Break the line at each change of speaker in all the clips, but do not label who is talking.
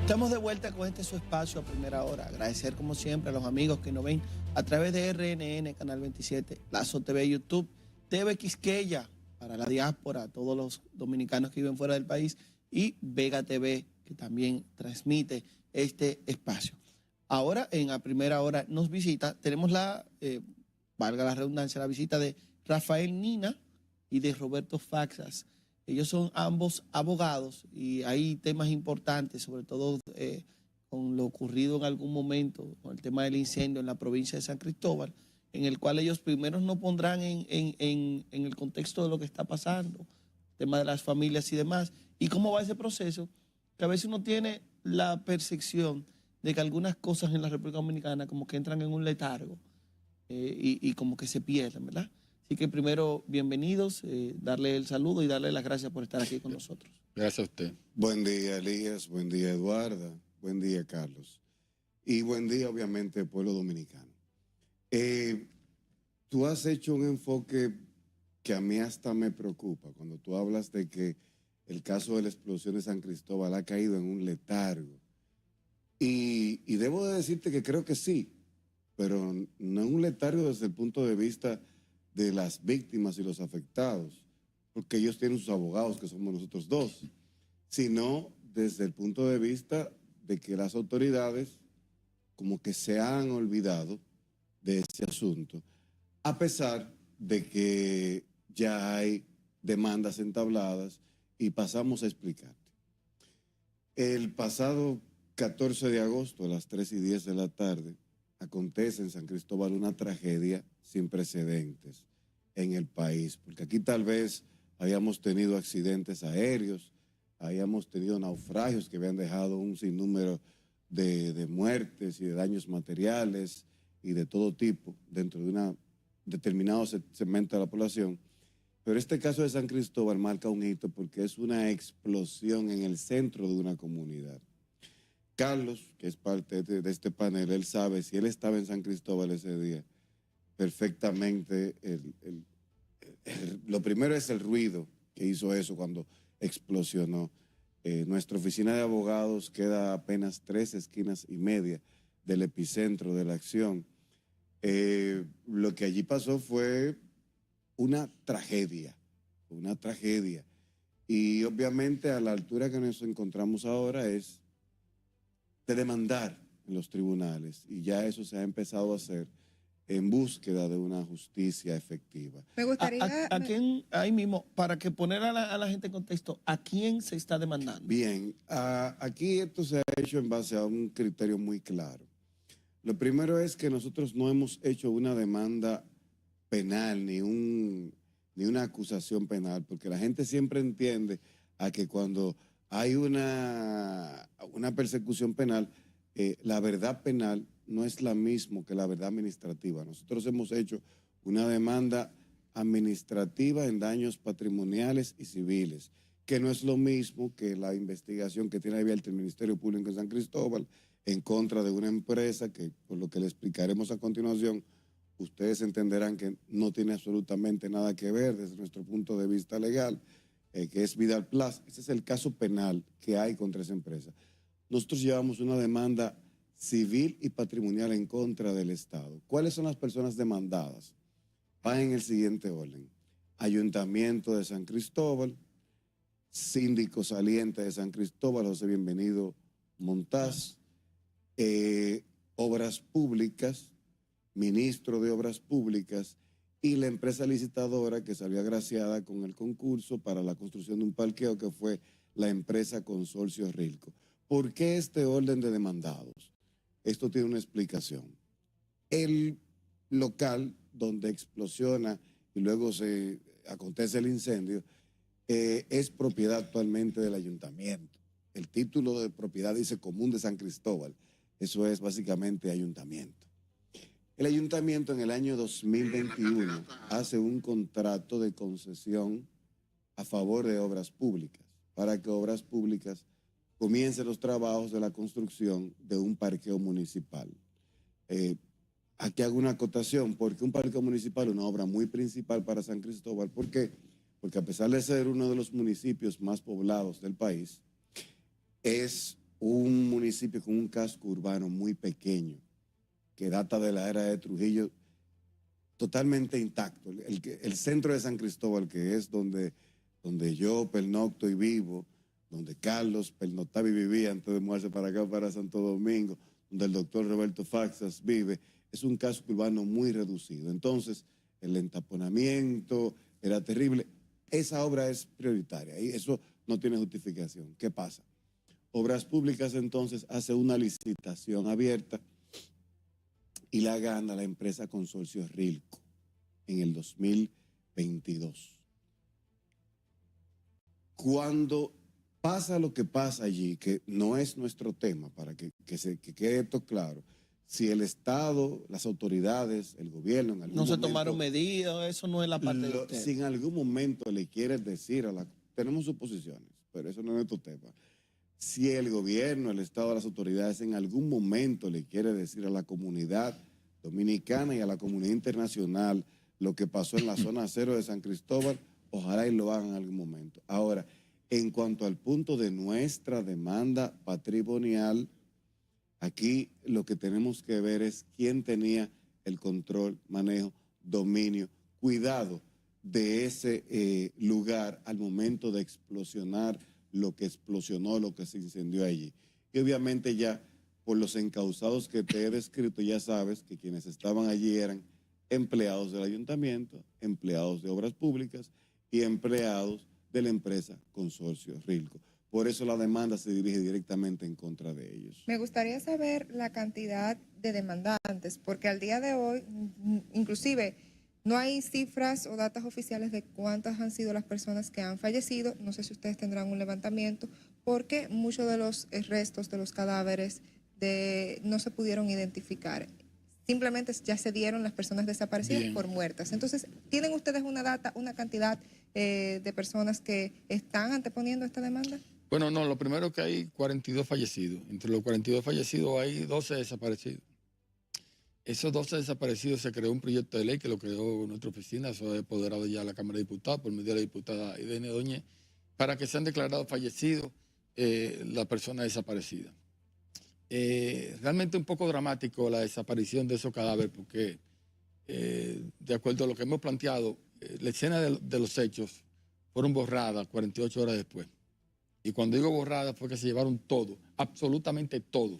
Estamos de vuelta con este su espacio a primera hora. Agradecer como siempre a los amigos que nos ven a través de RNN, Canal 27, Lazo TV, YouTube, TV Quisqueya para la diáspora, todos los dominicanos que viven fuera del país, y Vega TV, que también transmite este espacio. Ahora, en la primera hora nos visita, tenemos valga la redundancia, la visita de Rafael Nina y de Roberto Faxas. Ellos son ambos abogados y hay temas importantes, sobre todo con lo ocurrido en algún momento, con el tema del incendio en la provincia de San Cristóbal, en el cual ellos primero nos pondrán en el contexto de lo que está pasando, el tema de las familias y demás, y cómo va ese proceso, que a veces uno tiene la percepción de que algunas cosas en la República Dominicana como que entran en un letargo y como que se pierden, ¿verdad? Así que primero, bienvenidos, darle el saludo y darle las gracias por estar aquí con nosotros.
Gracias a usted.
Buen día, Elías. Buen día, Eduarda. Buen día, Carlos. Y buen día, obviamente, pueblo dominicano. Tú has hecho un enfoque que a mí hasta me preocupa cuando tú hablas de que el caso de la explosión de San Cristóbal ha caído en un letargo. Y debo de decirte que creo que sí, pero no en un letargo desde el punto de vista de las víctimas y los afectados, porque ellos tienen sus abogados, que somos nosotros dos, sino desde el punto de vista de que las autoridades como que se han olvidado de ese asunto, a pesar de que ya hay demandas entabladas, y pasamos a explicarte. El pasado 14 de agosto a las 3:10 de la tarde acontece en San Cristóbal una tragedia sin precedentes en el país, porque aquí tal vez habíamos tenido accidentes aéreos, habíamos tenido naufragios que habían dejado un sinnúmero de muertes y de daños materiales y de todo tipo dentro de un determinado segmento de la población. Pero este caso de San Cristóbal marca un hito porque es una explosión en el centro de una comunidad. Carlos, que es parte de este panel, él sabe, si él estaba en San Cristóbal ese día, perfectamente, lo primero es el ruido que hizo eso cuando explosionó. Nuestra oficina de abogados queda a apenas 3 esquinas y media del epicentro de la acción. Lo que allí pasó fue una tragedia. Y obviamente a la altura que nos encontramos ahora es de demandar en los tribunales, y ya eso se ha empezado a hacer en búsqueda de una justicia efectiva.
Me gustaría...
¿A quién, ahí mismo, para que poner a la gente en contexto, a quién se está demandando?
Bien, aquí esto se ha hecho en base a un criterio muy claro. Lo primero es que nosotros no hemos hecho una demanda penal ni una acusación penal, porque la gente siempre entiende a que cuando hay una persecución penal, la verdad penal no es la misma que la verdad administrativa. Nosotros hemos hecho una demanda administrativa en daños patrimoniales y civiles, que no es lo mismo que la investigación que tiene abierta el Ministerio Público en San Cristóbal en contra de una empresa que, por lo que le explicaremos a continuación, ustedes entenderán que no tiene absolutamente nada que ver desde nuestro punto de vista legal, que es Vidal Plus. Ese es el caso penal que hay contra esa empresa. Nosotros llevamos una demanda civil y patrimonial en contra del Estado. ¿Cuáles son las personas demandadas? Van en el siguiente orden: Ayuntamiento de San Cristóbal, Síndico Saliente de San Cristóbal, José Bienvenido Montaz, Obras Públicas, Ministro de Obras Públicas, y la empresa licitadora que salió agraciada con el concurso para la construcción de un parqueo, que fue la empresa Consorcio Rilco. ¿Por qué este orden de demandados? Esto tiene una explicación. El local donde explosiona y luego se acontece el incendio es propiedad actualmente del ayuntamiento. El título de propiedad dice Común de San Cristóbal. Eso es básicamente ayuntamiento. El ayuntamiento en el año 2021 hace un contrato de concesión a favor de Obras Públicas para que Obras Públicas comience los trabajos de la construcción de un parqueo municipal. Aquí hago una acotación, porque un parqueo municipal es una obra muy principal para San Cristóbal. ¿Por qué? Porque a pesar de ser uno de los municipios más poblados del país, es un municipio con un casco urbano muy pequeño, que data de la era de Trujillo, totalmente intacto. El centro de San Cristóbal, que es donde yo pernocto y vivo, donde Carlos pernoctaba y vivía antes de mudarse para acá, para Santo Domingo, donde el doctor Roberto Faxas vive, es un casco urbano muy reducido. Entonces, el entaponamiento era terrible. Esa obra es prioritaria y eso no tiene justificación. ¿Qué pasa? Obras Públicas entonces hace una licitación abierta y la gana la empresa Consorcio Rilco en el 2022. Cuando pasa lo que pasa allí, que no es nuestro tema, para que quede esto claro, si el Estado, las autoridades, el gobierno en algún
No se
momento,
tomaron medidas, eso no es la parte de usted.
si en algún momento le quieres decir tenemos suposiciones, pero eso no es nuestro tema. Si el gobierno, el Estado, las autoridades en algún momento le quiere decir a la comunidad dominicana y a la comunidad internacional lo que pasó en la zona cero de San Cristóbal, ojalá y lo hagan en algún momento. Ahora, en cuanto al punto de nuestra demanda patrimonial, aquí lo que tenemos que ver es quién tenía el control, manejo, dominio, cuidado de ese lugar al momento de explosionar lo que explosionó, lo que se incendió allí. Y obviamente ya por los encausados que te he descrito, ya sabes que quienes estaban allí eran empleados del ayuntamiento, empleados de obras públicas y empleados de la empresa Consorcio Rilco. Por eso la demanda se dirige directamente en contra de ellos.
Me gustaría saber la cantidad de demandantes, porque al día de hoy, inclusive, no hay cifras o datos oficiales de cuántas han sido las personas que han fallecido. No sé si ustedes tendrán un levantamiento, porque muchos de los restos de los cadáveres no se pudieron identificar. Simplemente ya se dieron las personas desaparecidas por muertas. Entonces, ¿tienen ustedes una data, una cantidad de personas que están anteponiendo esta demanda?
Bueno, no, lo primero que hay 42 fallecidos. Entre los 42 fallecidos hay 12 desaparecidos. Esos 12 desaparecidos se creó un proyecto de ley que lo creó nuestra oficina, eso es apoderado ya a la Cámara de Diputados por medio de la diputada Irene Doñez, para que sean declarados fallecidos las personas desaparecidas. Realmente un poco dramático la desaparición de esos cadáveres porque, de acuerdo a lo que hemos planteado, la escena de los hechos fueron borradas 48 horas después. Y cuando digo borradas fue que se llevaron todo, absolutamente todo,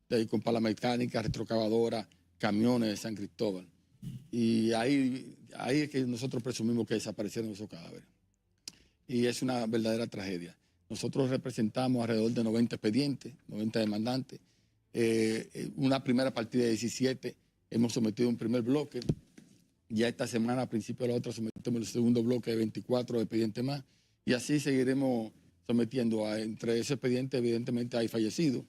de ahí con pala mecánica, retrocavadora, camiones de San Cristóbal. Y ahí es que nosotros presumimos que desaparecieron esos cadáveres. Y es una verdadera tragedia. Nosotros representamos alrededor de 90 expedientes, 90 demandantes. Una primera partida de 17, hemos sometido un primer bloque. Ya esta semana, a principio de la otra, sometemos el segundo bloque de 24 expedientes más. Y así seguiremos sometiendo entre ese expediente, evidentemente hay fallecidos,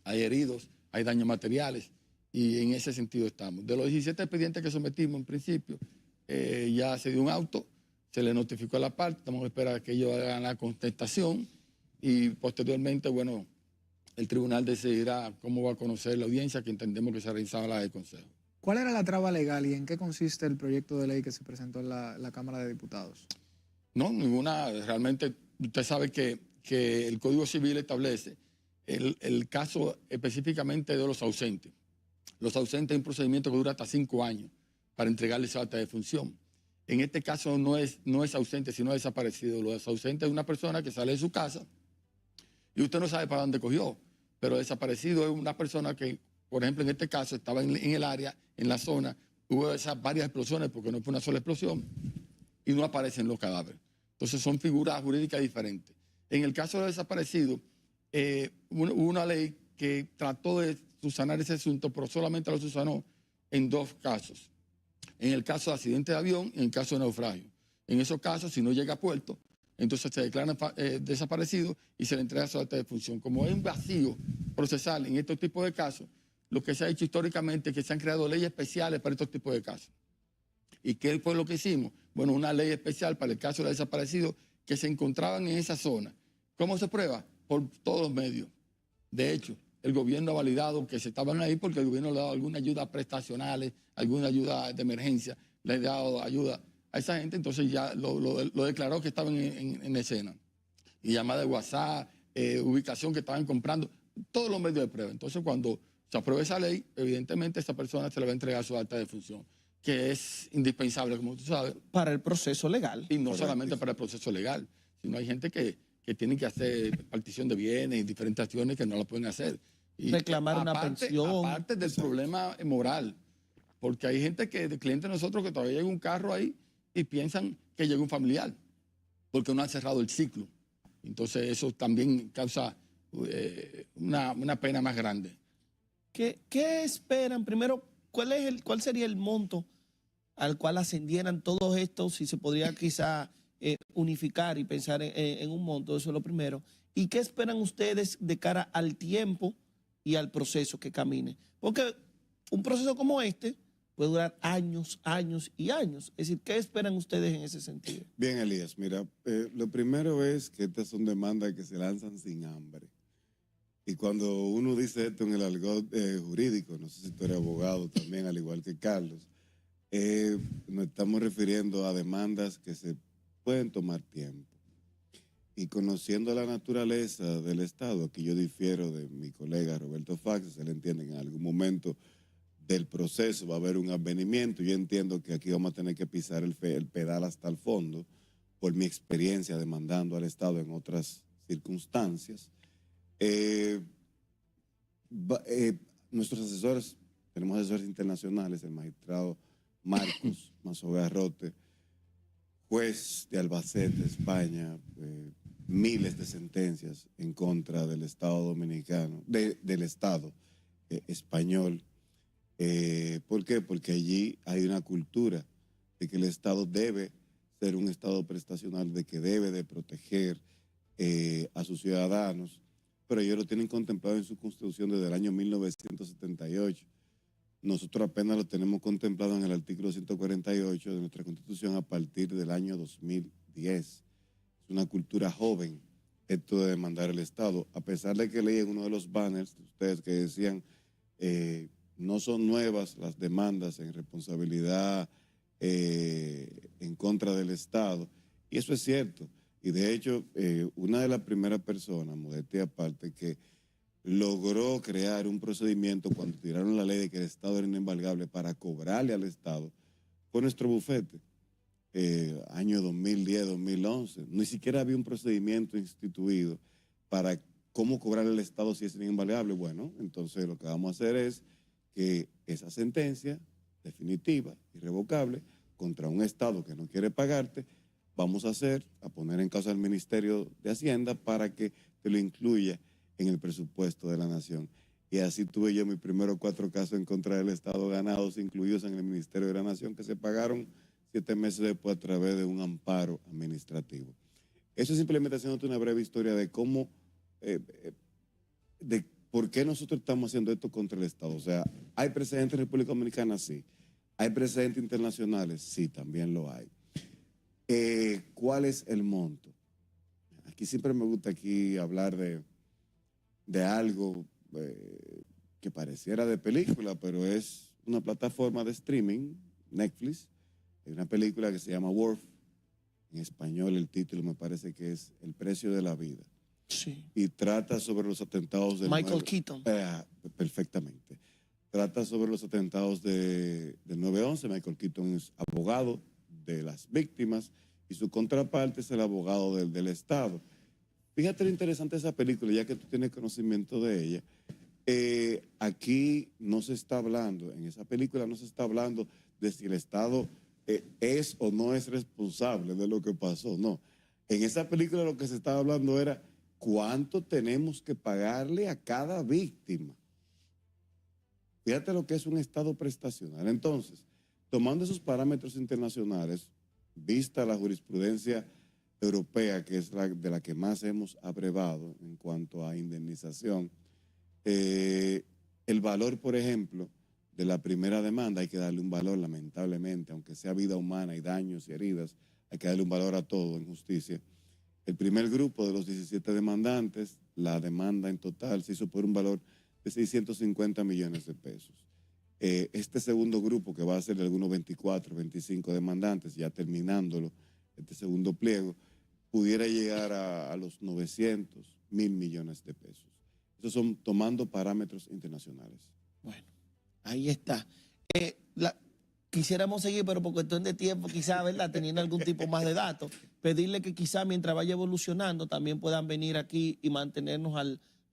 hay heridos, hay daños materiales. Y en ese sentido estamos. De los 17 expedientes que sometimos en principio, ya se dio un auto, se le notificó a la parte, estamos a esperar a que ellos hagan la contestación y posteriormente, bueno, el tribunal decidirá cómo va a conocer la audiencia que entendemos que se realizaba la del Consejo.
¿Cuál era la traba legal y en qué consiste el proyecto de ley que se presentó en la Cámara de Diputados?
No, ninguna. Realmente usted sabe que el Código Civil establece el caso específicamente de los ausentes. Los ausentes es un procedimiento que dura hasta 5 años para entregarles su acta de función. En este caso no es ausente, sino desaparecido. Los ausentes es una persona que sale de su casa y usted no sabe para dónde cogió, pero desaparecido es una persona que, por ejemplo, en este caso estaba en el área, en la zona, hubo esas varias explosiones porque no fue una sola explosión y no aparecen los cadáveres. Entonces son figuras jurídicas diferentes. En el caso de desaparecido, hubo una ley que trató de subsanar ese asunto, pero solamente lo subsanó en 2 casos. En el caso de accidente de avión y en el caso de naufragio. En esos casos, si no llega a puerto, entonces se declaran desaparecidos y se le entrega su acta de función. Como hay un vacío procesal en estos tipos de casos, lo que se ha hecho históricamente es que se han creado leyes especiales para estos tipos de casos. ¿Y qué fue lo que hicimos? Bueno, una ley especial para el caso de desaparecidos que se encontraban en esa zona. ¿Cómo se prueba? Por todos los medios. De hecho, el gobierno ha validado que se estaban ahí porque el gobierno le ha dado alguna ayuda prestacionales, alguna ayuda de emergencia, le ha dado ayuda a esa gente, entonces ya lo declaró que estaban en escena. Y llamada de WhatsApp, ubicación que estaban comprando, todos los medios de prueba. Entonces, cuando se apruebe esa ley, evidentemente esa persona se le va a entregar su acta de función, que es indispensable, como tú sabes,
Para el proceso legal.
y no solamente para el proceso legal, sino hay gente que tiene que hacer partición de bienes y diferentes acciones que no la pueden hacer. Y
Reclamar una pensión.
Aparte del problema moral, porque hay gente de clientes de nosotros que todavía llega un carro ahí y piensan que llega un familiar, porque no han cerrado el ciclo. Entonces eso también causa una pena más grande.
¿Qué esperan? Primero, ¿cuál sería el monto al cual ascendieran todos estos? Si se podría quizá unificar y pensar en un monto, eso es lo primero. ¿Y qué esperan ustedes de cara al tiempo y al proceso que camine? Porque un proceso como este puede durar años, años y años. Es decir, ¿qué esperan ustedes en ese sentido?
Bien, Elías, mira, lo primero es que estas son demandas que se lanzan sin hambre. Y cuando uno dice esto en el argot jurídico, no sé si tú eres abogado también, al igual que Carlos, nos estamos refiriendo a demandas que se pueden tomar tiempo. Y conociendo la naturaleza del Estado, aquí yo difiero de mi colega Roberto Fax, él entiende que en algún momento del proceso va a haber un advenimiento. Yo entiendo que aquí vamos a tener que pisar el pedal hasta el fondo, por mi experiencia demandando al Estado en otras circunstancias. Nuestros asesores, tenemos asesores internacionales, el magistrado Marcos Mazogarrote, juez de Albacete, España, miles de sentencias en contra del Estado dominicano, del Estado español. ¿Por qué? Porque allí hay una cultura de que el Estado debe ser un Estado prestacional, de que debe de proteger a sus ciudadanos, pero ellos lo tienen contemplado en su constitución desde el año 1978. Nosotros apenas lo tenemos contemplado en el artículo 148 de nuestra constitución a partir del año 2010. Es una cultura joven esto de demandar al Estado, a pesar de que leí en uno de los banners de ustedes que decían no son nuevas las demandas en responsabilidad en contra del Estado, y eso es cierto. Y de hecho, una de las primeras personas, modestia aparte, que logró crear un procedimiento cuando tiraron la ley de que el Estado era inembargable para cobrarle al Estado, fue nuestro bufete, año 2010-2011. Ni siquiera había un procedimiento instituido para cómo cobrarle al Estado si es inembargable. Bueno, entonces lo que vamos a hacer es que esa sentencia definitiva, irrevocable, contra un Estado que no quiere pagarte, vamos a poner en causa al Ministerio de Hacienda para que te lo incluya en el presupuesto de la Nación. Y así tuve yo mis primeros 4 casos en contra del Estado ganados, incluidos en el Ministerio de la Nación, que se pagaron 7 meses después a través de un amparo administrativo. Eso es simplemente haciéndote una breve historia de cómo, de por qué nosotros estamos haciendo esto contra el Estado. O sea, ¿hay precedentes en República Dominicana? Sí. ¿Hay precedentes internacionales? Sí, también lo hay. ¿Cuál es el monto? Aquí siempre me gusta aquí hablar de algo que pareciera de película, pero es una plataforma de streaming, Netflix. Hay una película que se llama Worth. En español el título me parece que es El precio de la vida.
Sí.
Y trata sobre los atentados de
Michael Keaton.
Perfectamente. Trata sobre los atentados del 9/11. Michael Keaton es abogado de las víctimas y su contraparte es el abogado del Estado. Fíjate lo interesante de esa película, ya que tú tienes conocimiento de ella. Aquí no se está hablando, en esa película no se está hablando de si el Estado es o no es responsable de lo que pasó, no. En esa película lo que se estaba hablando era cuánto tenemos que pagarle a cada víctima. Fíjate lo que es un Estado prestacional. Entonces, tomando esos parámetros internacionales, vista la jurisprudencia europea, que es de la que más hemos abrevado en cuanto a indemnización, el valor, por ejemplo, de la primera demanda, hay que darle un valor, lamentablemente, aunque sea vida humana y daños y heridas, hay que darle un valor a todo en justicia. El primer grupo de los 17 demandantes, la demanda en total se hizo por un valor de 650 millones de pesos. Este segundo grupo, que va a ser de algunos 24, 25 demandantes, ya terminándolo, este segundo pliego, pudiera llegar a los 900 mil millones de pesos. Esos son tomando parámetros internacionales.
Bueno, ahí está. Quisiéramos seguir, pero por cuestión de tiempo, quizá, ¿verdad? Teniendo algún tipo más de datos, pedirle que quizá mientras vaya evolucionando también puedan venir aquí y mantenernos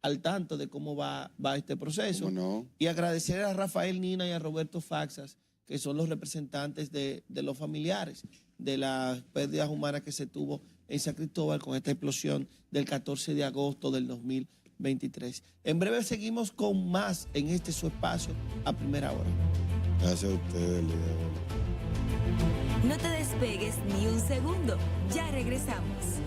al tanto de cómo va este proceso.
¿Cómo no?
Y agradecer a Rafael Nina y a Roberto Faxas, que son los representantes de los familiares de las pérdidas humanas que se tuvo en San Cristóbal con esta explosión del 14 de agosto del 2023. En breve seguimos con más en este su espacio a primera hora.
Gracias a ustedes, Lidia.
No te despegues ni un segundo. Ya regresamos.